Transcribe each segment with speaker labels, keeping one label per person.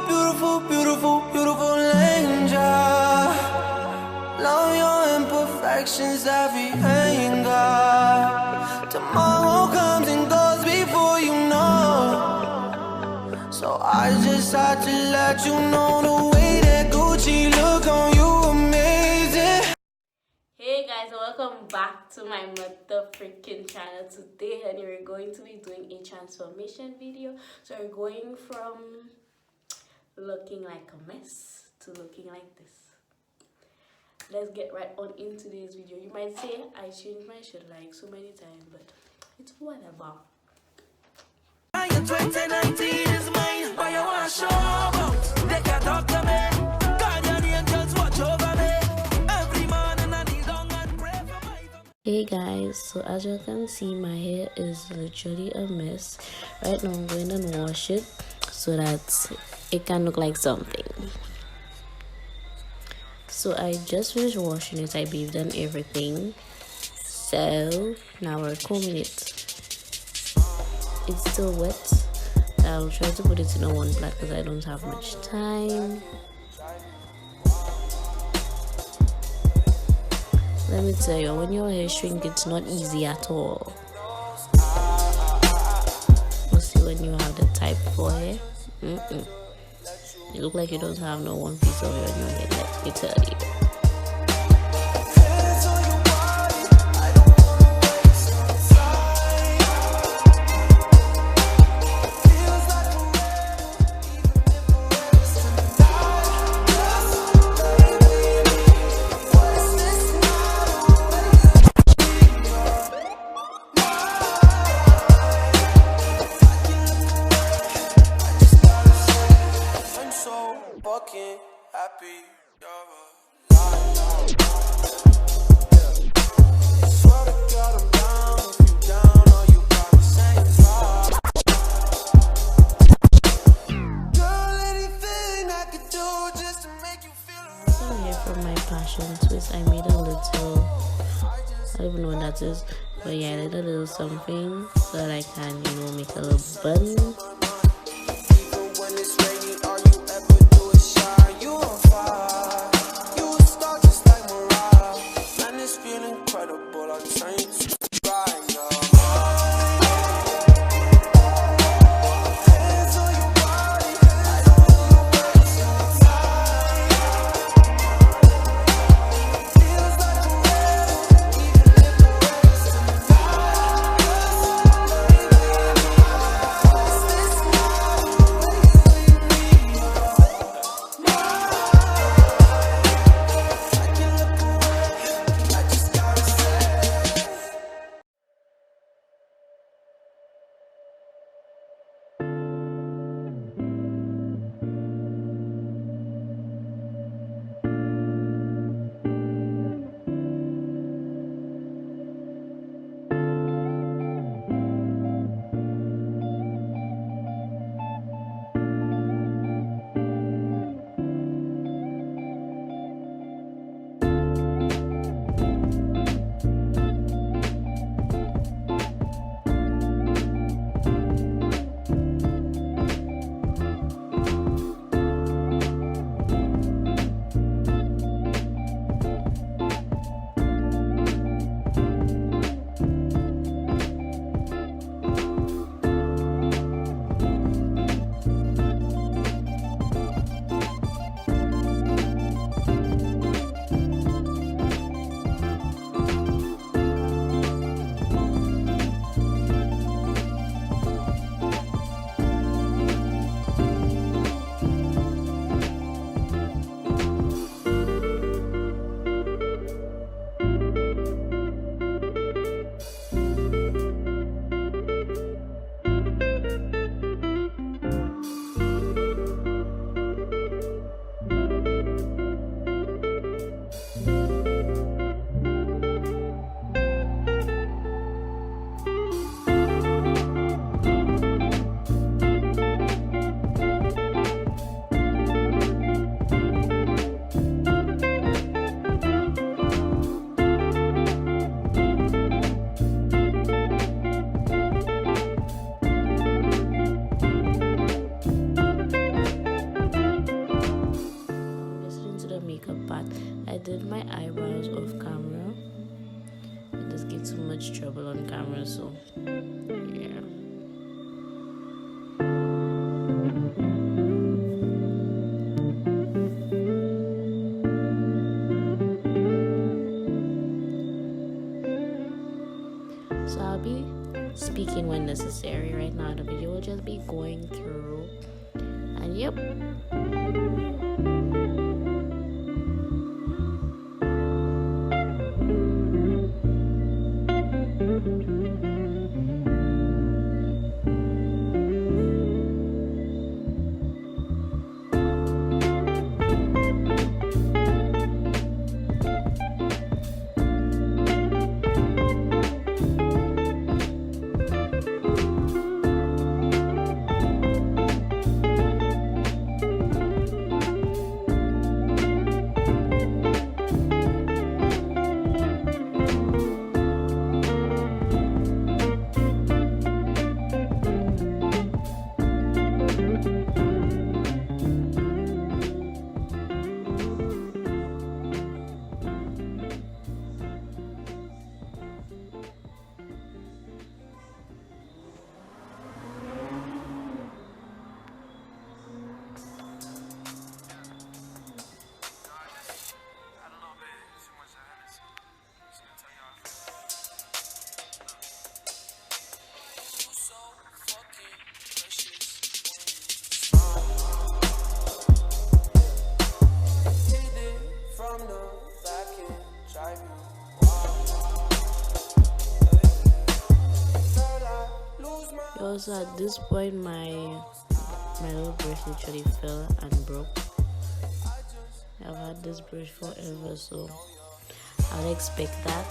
Speaker 1: beautiful, beautiful, beautiful, beautiful angel. Love your imperfections, every anger. Tomorrow comes and goes before you know. So I just had to let you know the way that Gucci look on you amazing.
Speaker 2: Hey guys, welcome back to my mother freaking channel. Today, honey, we're going to be doing a transformation video. So we're going from looking like a mess to looking like this. Let's get right on into this video. You might say I changed my shirt like so many times, but it's whatever.
Speaker 1: 2019 is mine, but you want to show about. They can't talk to me. Guardian angels watch over me. Every man and I kneel down and pray for my...
Speaker 2: Hey guys, so as you can see, my hair is literally a mess. Right now I'm going to wash it so that it can look like something. So I just finished washing it. I bathed and everything. So now we're combing it. It's still wet. I'll try to put it in a one plait because I don't have much time. Let me tell you, when your hair shrink, it's not easy at all. Mostly when you have the type 4 hair. You look like you don't have no one piece of hair on your head, let me tell you.
Speaker 1: Fucking happy, swear to God I'm down. If you down, all you gotta say is rock. Girl, anything I could do just to make you feel right.
Speaker 2: So here from my passion twist, I made a little, I don't even know what that is, but yeah, I did a little something so that I can, you know, make a little bun. tweaking when necessary. Right now the video will just be going through, and yep. Also at this point my little brush literally fell and broke. I've had this brush forever, so I'll expect that.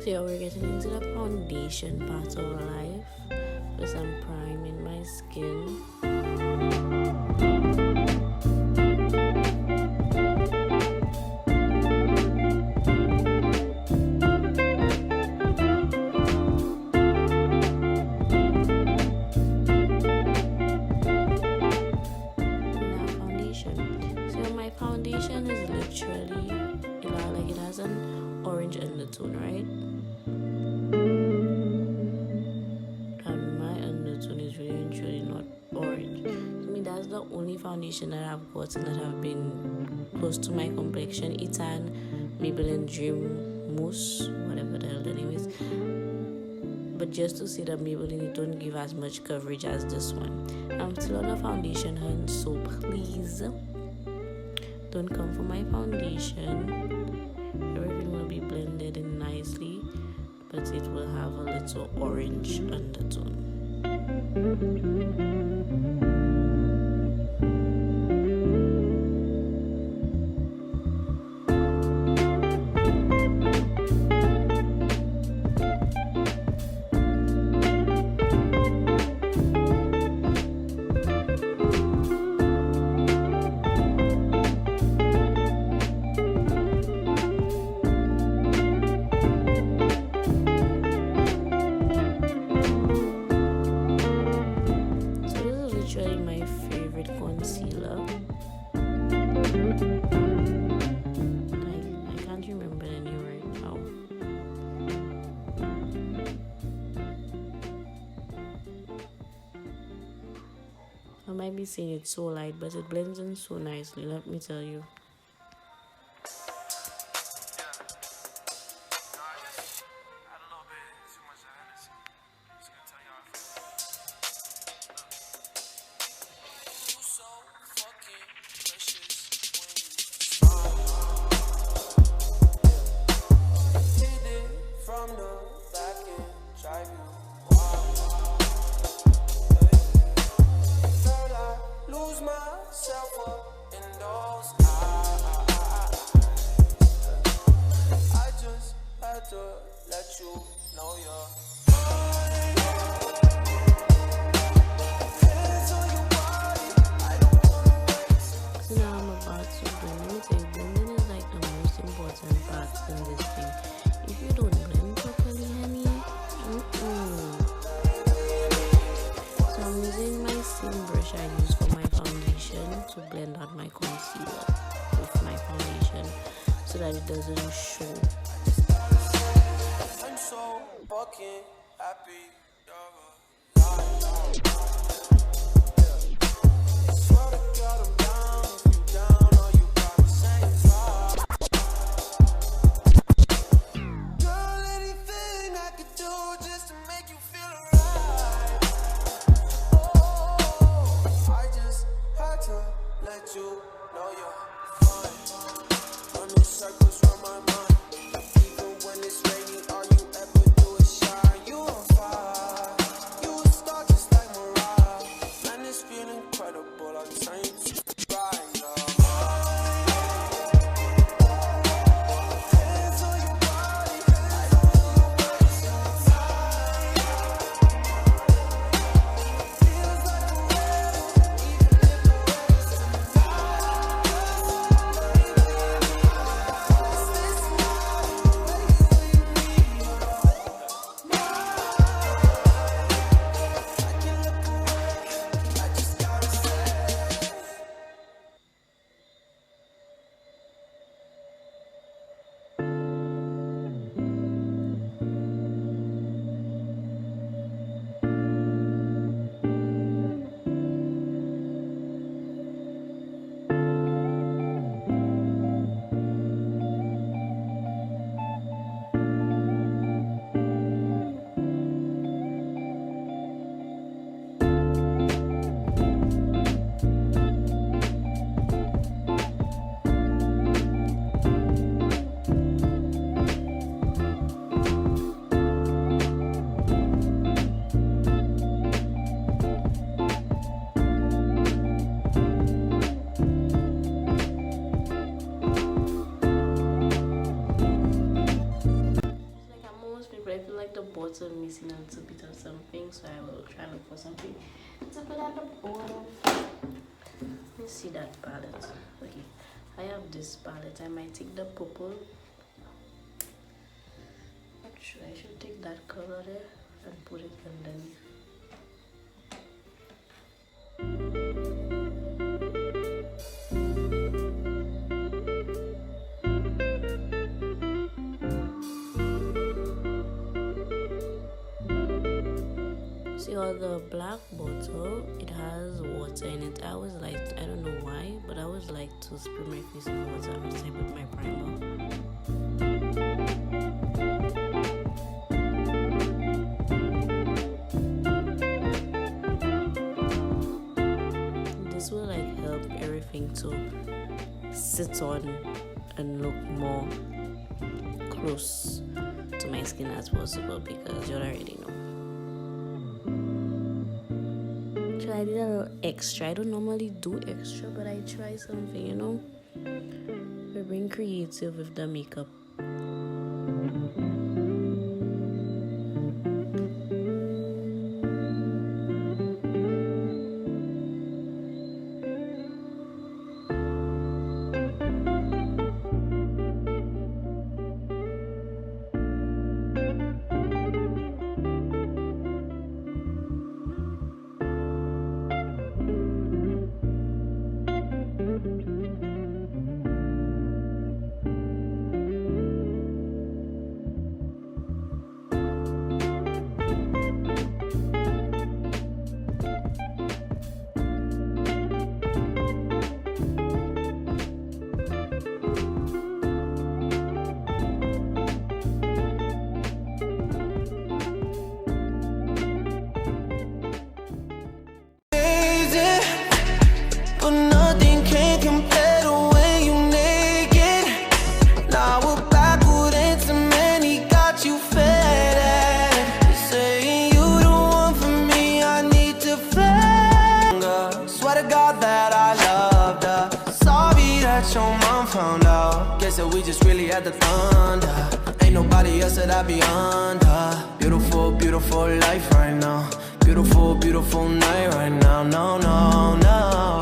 Speaker 2: So we're getting into the foundation part of life because I'm priming my skin. not orange. To me, that's the only foundation that I've gotten that have been close to my complexion. It's an Maybelline Dream Mousse, whatever the hell the name is. But just to see that Maybelline, it don't give as much coverage as this one. I'm still on a foundation hunt, so please don't come for my foundation. Everything will be blended in nicely, but it will have a little orange undertone. My favorite concealer. I can't remember the name right now. I might be saying it's so light, but it blends in so nicely, let me tell you. To blend out my concealer with my foundation so that it doesn't show. I'm so fucking happy. bottom missing a little bit of something, so I will try to look for something to put at the bottom. Let's see that palette. Okay, I have this palette. I might take the purple. Not sure, I should take that color there and put it underneath. See all the black bottom So it has water in it. I always like, I don't know why, but I always like to spray my face with water after I put my primer. This will like help everything to sit on and look more close to my skin as possible, because you already know. So I did a little extra. I don't normally do extra, but I try something, you know. We're being creative with the makeup.
Speaker 1: But nothing can compare to when you naked. Now we're backward and too many got you fed. Saying you the one for me, I need to flag. Swear to God that I loved her. Sorry that your mom found out. Guess that we just really had the thunder. Ain't nobody else that I be under. Beautiful, beautiful life right now. Beautiful, beautiful night right now. No, no, no.